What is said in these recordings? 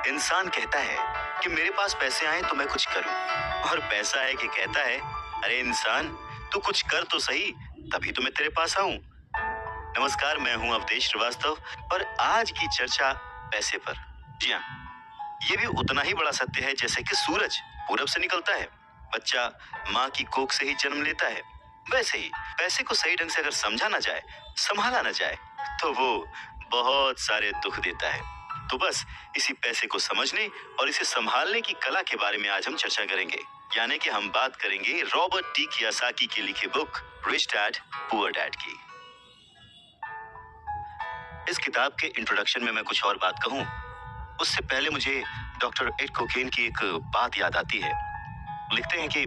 इंसान कहता है कि मेरे पास पैसे आए तो मैं कुछ करूं, और पैसा है कि कहता है अरे इंसान तू कुछ कर तो सही, तभी तो मैं तेरे पास आऊं। नमस्कार, मैं हूं अवधेश श्रीवास्तव और आज की चर्चा पैसे पर। जी हाँ, ये भी उतना ही बड़ा सत्य है जैसे कि सूरज पूरब से निकलता है, बच्चा माँ की कोख से ही जन्म लेता है, वैसे ही पैसे को सही ढंग से अगर समझा ना जाए, संभाला ना जाए, तो वो बहुत सारे दुख देता है। तो बस इसी पैसे को समझने और इसे संभालने की कला के बारे में आज हम चर्चा करेंगे। यानी कि हम बात करेंगे रॉबर्ट टी कियोसाकी की लिखी book rich dad poor dad की। इस किताब के इंट्रोडक्शन में मैं कुछ और बात कहूं, उससे पहले मुझे डॉक्टर एड कोकेन की एक बात याद आती है। लिखते हैं कि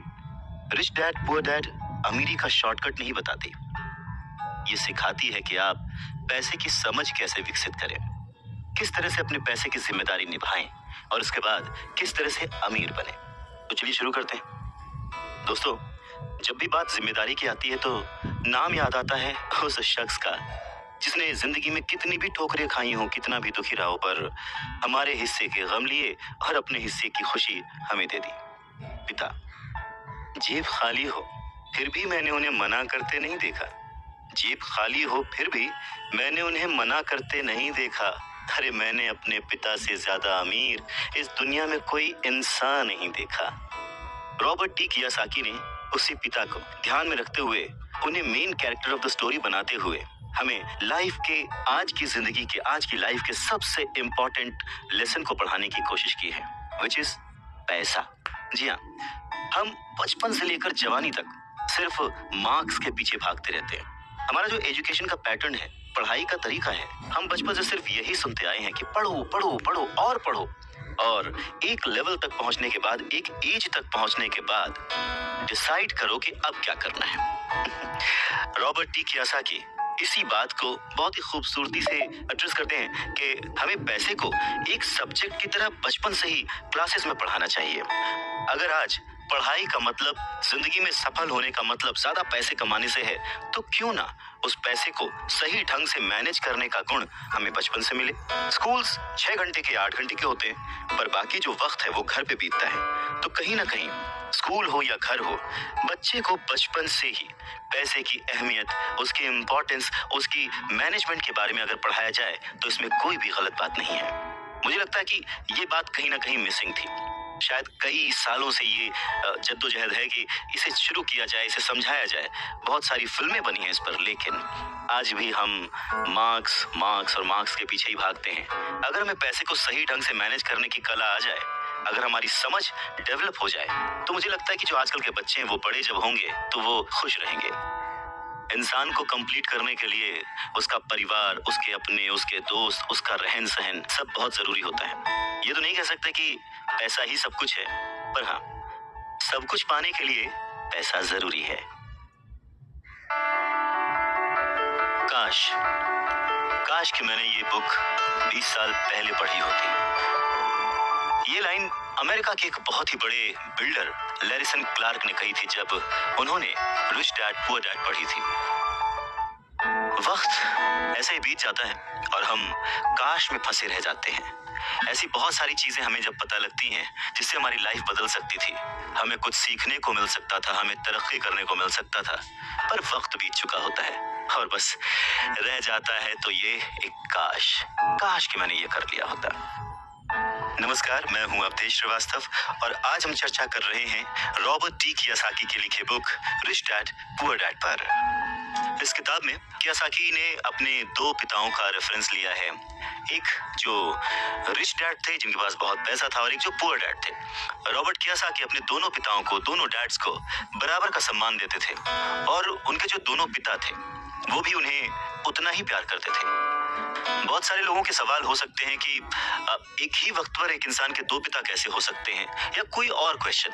रिच डैड पुअर डैड अमीरी का शॉर्टकट नहीं बताती, ये सिखाती है कि आप पैसे की समझ कैसे विकसित करें, किस तरह से अपने पैसे की जिम्मेदारी निभाएं और उसके बाद किस तरह से अमीर बने। तो चलिए शुरू करते हैं। दोस्तों, जब भी बात जिम्मेदारी की आती है तो नाम याद आता है उस शख्स का जिसने जिंदगी में कितनी भी ठोकरें खाई हो, कितना भी दुखी रहा हो, पर हमारे हिस्से के गम लिए और अपने हिस्से की खुशी हमें दे दी। पिता। जेब खाली हो फिर भी मैंने उन्हें मना करते नहीं देखा। जेब खाली हो फिर भी मैंने उन्हें मना करते नहीं देखा। अरे मैंने अपने पिता से ज्यादा अमीर इस दुनिया में कोई इंसान नहीं देखा। रॉबर्ट टी कियोसाकी ने उसी पिता को ध्यान में रखते हुए, उन्हें main character of the story बनाते हुए हमें लाइफ के आज की लाइफ के सबसे इम्पोर्टेंट लेसन को पढ़ाने की कोशिश की है, विच इज पैसा। जी हाँ, हम बचपन से लेकर जवानी तक सिर्फ मार्क्स के पीछे भागते रहते हैं। हमारा जो एजुकेशन का पैटर्न है, पढ़ाई का तरीका है, हम बचपन से सिर्फ यही सुनते आए हैं कि पढ़ो पढ़ो पढ़ो और पढ़ो, और एक लेवल तक पहुंचने के बाद, एक एज तक पहुंचने के बाद डिसाइड करो कि अब क्या करना है। रॉबर्ट टी कियोसाकी इसी बात को बहुत ही खूबसूरती से एड्रेस करते हैं कि हमें पैसे को एक सब्जेक्ट की तरह बचपन से ही क्लासेस में पढ़ाना चाहिए। अगर आज पढ़ाई का मतलब, जिंदगी में सफल होने का मतलब ज्यादा पैसे कमाने से है, तो क्यों ना उस पैसे को सही ढंग से मैनेज करने का गुण हमें बचपन से मिले। स्कूल्स 6 घंटे के 8 घंटे के होते हैं, पर बाकी जो वक्त है वो घर पे बीतता है। तो कहीं ना कहीं स्कूल हो या घर हो, बच्चे को बचपन से ही पैसे की अहमियत, उसकी इम्पोर्टेंस, उसकी मैनेजमेंट के बारे में अगर पढ़ाया जाए तो इसमें कोई भी गलत बात नहीं है। मुझे लगता है कि ये बात कहीं ना कहीं मिसिंग थी। शायद कई सालों से ये जद्दोजहद है कि इसे शुरू किया जाए, इसे समझाया जाए। बहुत सारी फिल्में बनी हैं इस पर, लेकिन आज भी हम मार्क्स और मार्क्स के पीछे ही भागते हैं। अगर हमें पैसे को सही ढंग से मैनेज करने की कला आ जाए, अगर हमारी समझ डेवलप हो जाए, तो मुझे लगता है कि जो आजकल के बच्चे हैं वो बड़े जब होंगे तो वो खुश रहेंगे। इंसान को कंप्लीट करने के लिए उसका परिवार, उसके अपने, उसके दोस्त, उसका रहन सहन सब बहुत जरूरी होता है। ये तो नहीं कह सकते कि पैसा ही सब कुछ है, पर हाँ, सब कुछ पाने के लिए पैसा जरूरी है। काश कि मैंने ये बुक 20 साल पहले पढ़ी होती। ये लाइन अमेरिका के एक बहुत ही बड़े बिल्डर लैरिसन क्लार्क ने कही थी जब उन्होंने रिच डैड पुअर डैड पढ़ी थी। वक्त ऐसे ही बीत जाता है और हम काश में फंसे रह जाते हैं। ऐसी बहुत सारी चीजें हमें जब पता लगती हैं जिससे हमारी लाइफ बदल सकती थी, हमें कुछ सीखने को मिल सकता था, हमें तरक्की करने को मिल सकता था, पर वक्त बीत चुका होता है और बस रह जाता है तो ये एक काश कि मैंने ये कर लिया होता। नमस्कार, मैं हूं अवधेश श्रीवास्तव और आज हम चर्चा कर रहे हैं रॉबर्ट टी कियोसाकी की लिखी book rich dad poor dad पर। इस किताब में कियोसाकी ने अपने 2 पिताओं का रेफरेंस लिया है। एक जो रिच डैड थे जिनके पास बहुत पैसा था और एक जो पुअर डैड थे। रॉबर्ट कियोसाकी अपने दोनों पिताओं को, दोनों डैड्स को बराबर का सम्मान देते थे और उनके जो दोनों पिता थे वो भी उन्हें उतना ही प्यार करते थे। बहुत सारे लोगों के सवाल हो सकते हैं कि एक ही वक्त पर एक इंसान के 2 पिता कैसे हो सकते हैं, या कोई और क्वेश्चन।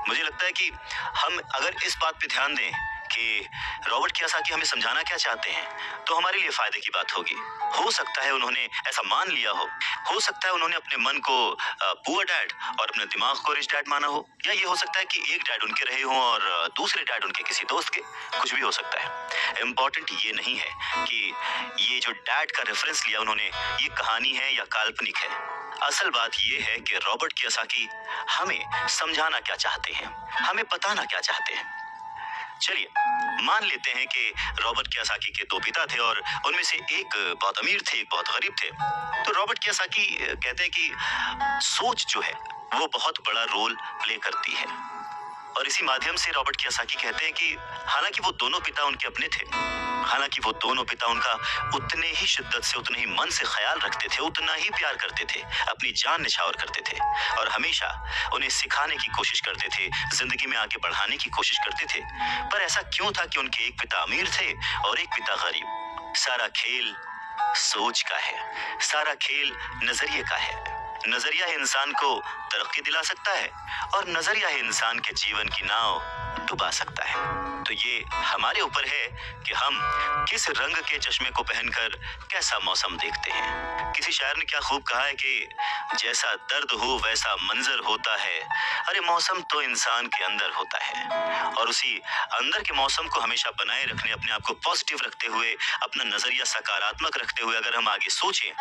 मुझे लगता है कि हम अगर इस बात पे ध्यान दें कि रॉबर्ट कियोसाकी हमें समझाना क्या चाहते हैं, तो हमारे लिए फायदे की बात होगी। हो सकता है उन्होंने ऐसा मान लिया हो सकता है उन्होंने अपने मन को पुअर डैड और अपने दिमाग को रिच डैड माना हो, या ये हो सकता है कि एक डैड उनके रहे हों और दूसरे डैड उनके किसी दोस्त के, कुछ भी हो सकता है। इम्पोर्टेंट ये नहीं है कि ये जो डैड का रेफरेंस लिया उन्होंने, ये कहानी है या काल्पनिक है। असल बात ये है कि रॉबर्ट कियोसाकी हमें समझाना क्या चाहते हैं, हमें बताना क्या चाहते हैं। चलिए मान लेते हैं कि रॉबर्ट कियोसाकी के दो पिता थे और उनमें से एक बहुत अमीर थे, एक बहुत गरीब थे। तो रॉबर्ट कियोसाकी कहते हैं कि सोच जो है वो बहुत बड़ा रोल प्ले करती है, और इसी माध्यम से रॉबर्ट कियोसाकी कहते हैं कि हालांकि वो दोनों पिता उनके अपने थे, हालांकि वो दोनों पिता उनका उतने ही शिद्दत से, उतने ही मन से ख्याल रखते थे, उतना ही प्यार करते थे, अपनी जान निछावर करते थे और हमेशा उन्हें सिखाने की कोशिश करते थे, जिंदगी में आगे बढ़ाने की कोशिश करते थे। पर ऐसा क्यों था कि उनके एक पिता अमीर थे और एक पिता गरीब? सारा खेल सोच का है, सारा खेल नजरिए का है। नजरिया ही इंसान को तरक्की दिला सकता है और नजरिया ही इंसान के जीवन की नाव डुबा सकता है। तो ये हमारे ऊपर है कि हम किस रंग के चश्मे को पहनकर कैसा मौसम देखते हैं। किसी शायर ने क्या खूब कहा है कि जैसा दर्द हो वैसा मंजर होता है, अरे मौसम तो इंसान के अंदर होता है, और उसी अंदर के मौसम को हमेशा बनाए रखने, अपने आप को पॉजिटिव रखते हुए, अपना नजरिया सकारात्मक रखते हुए अगर हम आगे सोचें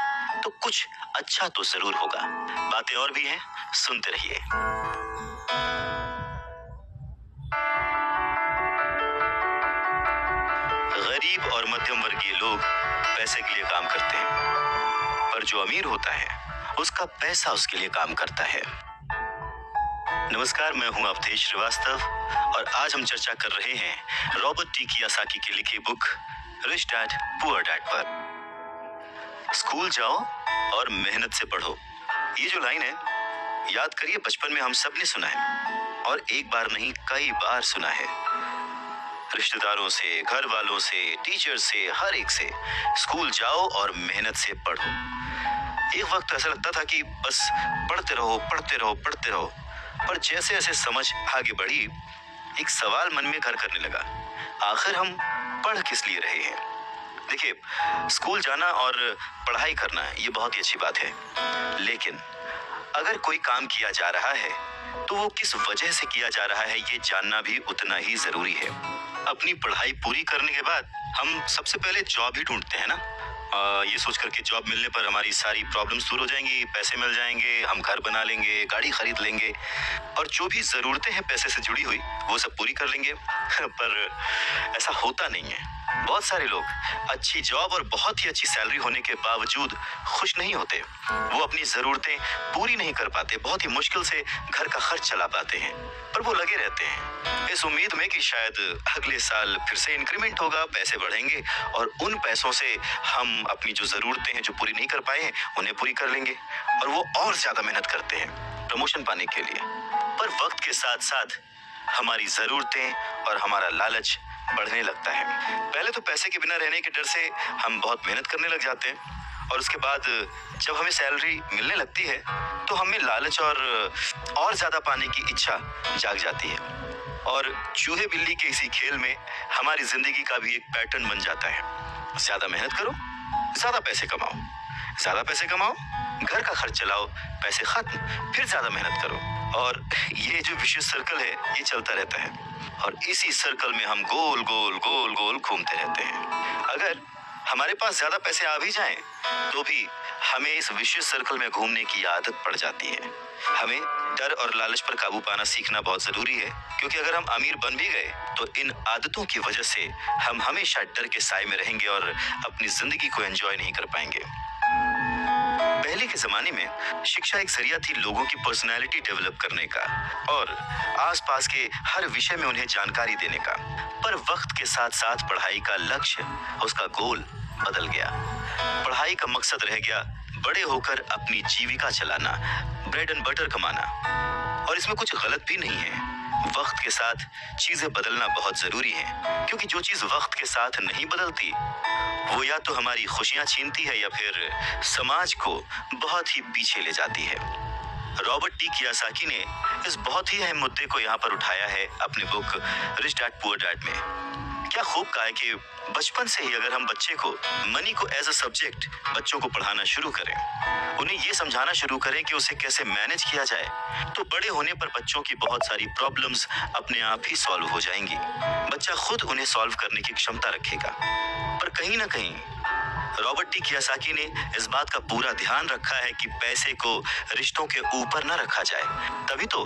तो कुछ अच्छा तो जरूर होगा। बातें और भी हैं, सुनते रहिए। गरीब और मध्यम वर्गीय लोग पैसे के लिए काम करते हैं, पर जो अमीर होता है उसका पैसा उसके लिए काम करता है। नमस्कार, मैं हूं अवधेश श्रीवास्तव और आज हम चर्चा कर रहे हैं रॉबर्ट टी कियोसाकी की लिखी book rich dad poor dad पर। स्कूल जाओ और मेहनत से पढ़ो, ये जो लाइन है याद करिए, बचपन में हम सब ने सुना है और एक बार नहीं कई बार सुना है। रिश्तेदारों से, घर वालों से, टीचर से, हर एक से, स्कूल जाओ और मेहनत से पढ़ो। एक वक्त ऐसा लगता था कि बस पढ़ते रहो पढ़ते रहो पढ़ते रहो, पर जैसे जैसे समझ आगे बढ़ी एक सवाल मन में घर करने लगा, आखिर हम पढ़ किस लिए रहे हैं? देखिए, स्कूल जाना और पढ़ाई करना ये बहुत ही अच्छी बात है, लेकिन अगर कोई काम किया जा रहा है तो वो किस वजह से किया जा रहा है ये जानना भी उतना ही जरूरी है। अपनी पढ़ाई पूरी करने के बाद हम सबसे पहले जॉब ही ढूंढते हैं ना, ये सोच करके जॉब मिलने पर हमारी सारी प्रॉब्लम्स दूर हो जाएंगी, पैसे मिल जाएंगे, हम घर बना लेंगे, गाड़ी खरीद लेंगे और जो भी जरूरतें हैं पैसे से जुड़ी हुई वो सब पूरी कर लेंगे। पर ऐसा होता नहीं है। बहुत सारे लोग अच्छी जॉब और बहुत ही अच्छी सैलरी होने के बावजूद खुश नहीं होते। वो अपनी जरूरतें पूरी नहीं कर पाते, बहुत ही मुश्किल से घर का खर्च चला पाते हैं, पर वो लगे रहते हैं इस उम्मीद में कि शायद अगले साल फिर से इंक्रीमेंट होगा, पैसे बढ़ेंगे और उन पैसों से हम अपनी जो जरूरतें हैं जो पूरी नहीं कर पाए हैं उन्हें पूरी कर लेंगे। और वो और ज्यादा मेहनत करते हैं प्रमोशन पाने के लिए। पर वक्त के साथ साथ हमारी जरूरतें और हमारा लालच बढ़ने लगता है। पहले तो पैसे के बिना रहने के डर से हम बहुत मेहनत करने लग जाते हैं, और उसके बाद जब हमें सैलरी मिलने लगती है तो हमें लालच और ज्यादा पाने की इच्छा जाग जाती है, और चूहे बिल्ली के इसी खेल में हमारी जिंदगी का भी एक पैटर्न बन जाता है। ज्यादा मेहनत करो, ज्यादा पैसे कमाओ, ज्यादा पैसे कमाओ, घर का खर्च चलाओ, पैसे खत्म, फिर ज्यादा मेहनत करो, और ये जो विशेष सर्कल है ये चलता रहता है, और इसी सर्कल में हम गोल गोल गोल गोल घूमते रहते हैं। अगर हमारे पास ज्यादा पैसे आ भी जाएं तो भी हमें इस विशेष सर्कल में घूमने की आदत पड़ जाती है। हमें डर और लालच पर काबू पाना सीखना बहुत जरूरी है, क्योंकि अगर हम अमीर बन भी गए तो इन आदतों की वजह से हम हमेशा डर के साए में रहेंगे और अपनी जिंदगी को एंजॉय नहीं कर पाएंगे। पहले के जमाने में शिक्षा एक जरिया थी लोगों की पर्सनैलिटी डेवलप करने का और आसपास के हर विषय में उन्हें जानकारी देने का। पर वक्त के साथ साथ पढ़ाई का लक्ष्य, उसका गोल बदल गया। पढ़ाई का मकसद रह गया बड़े होकर अपनी जीविका चलाना, ब्रेड एंड बटर कमाना, और इसमें कुछ गलत भी नहीं है। वक्त के साथ चीजें बदलना बहुत जरूरी है, क्योंकि जो चीज वक्त के साथ नहीं बदलती वो या तो हमारी खुशियां छीनती है या फिर समाज को बहुत ही पीछे ले जाती है। रॉबर्ट टी कियोसाकी ने इस बहुत ही अहम मुद्दे को यहाँ पर उठाया है अपनी book rich dad poor dad में। क्या खूब कहा है कि बचपन से ही अगर हम बच्चे को मनी को एज अ सब्जेक्ट बच्चों को पढ़ाना शुरू करें, उन्हें ये समझाना शुरू करें कि उसे कैसे मैनेज किया जाए, तो बड़े होने पर बच्चों की बहुत सारी प्रॉब्लम्स अपने आप ही सॉल्व हो जाएंगी। बच्चा खुद उन्हें सॉल्व करने की क्षमता रखेगा। पर कहीं ना कहीं रॉबर्ट टी कियोसाकी ने इस बात का पूरा ध्यान रखा है कि पैसे को रिश्तों के ऊपर न रखा जाए। तभी तो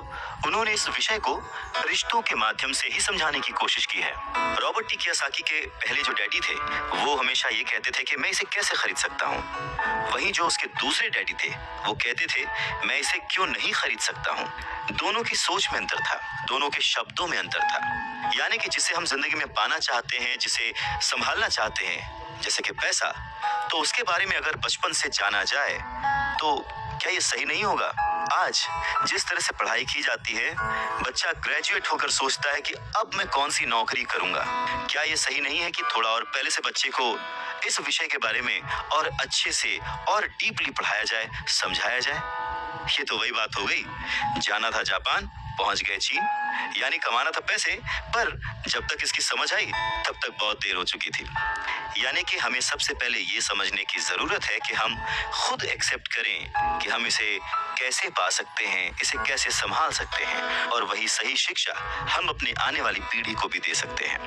उन्होंने इस विषय को रिश्तों के माध्यम से ही समझाने की कोशिश की है। रॉबर्ट टी कियोसाकी के पहले जो डैडी थे वो हमेशा ये कहते थे कि मैं इसे कैसे खरीद सकता हूँ। वहीं जो उसके दूसरे डैडी थे वो कहते थे मैं इसे क्यों नहीं खरीद सकता हूँ। दोनों की सोच में अंतर था, दोनों के शब्दों में अंतर था। यानी कि जिसे हम जिंदगी में पाना चाहते हैं, जिसे संभालना चाहते हैं, जैसे कि पैसा, तो उसके बारे में अगर बचपन से जाना जाए तो क्या ये सही नहीं होगा? आज जिस तरह से पढ़ाई की जाती है, बच्चा ग्रेजुएट होकर सोचता है कि अब मैं कौन सी नौकरी करूंगा। क्या ये सही नहीं है कि थोड़ा और पहले से बच्चे को इस विषय के बारे में और अच्छे से और डीपली पढ़ाया जाए, समझाया जाए? ये तो वही बात हो गई, जाना था जापान, पहुंच गए चीन। यानी कमाना था पैसे, पर जब तक इसकी समझ आई तब तक बहुत देर हो चुकी थी। यानी कि हमें सबसे पहले ये समझने की जरूरत है कि हम खुद एक्सेप्ट करें कि हम इसे कैसे पा सकते हैं, इसे कैसे संभाल सकते हैं, और वही सही शिक्षा हम अपनी आने वाली पीढ़ी को भी दे सकते हैं।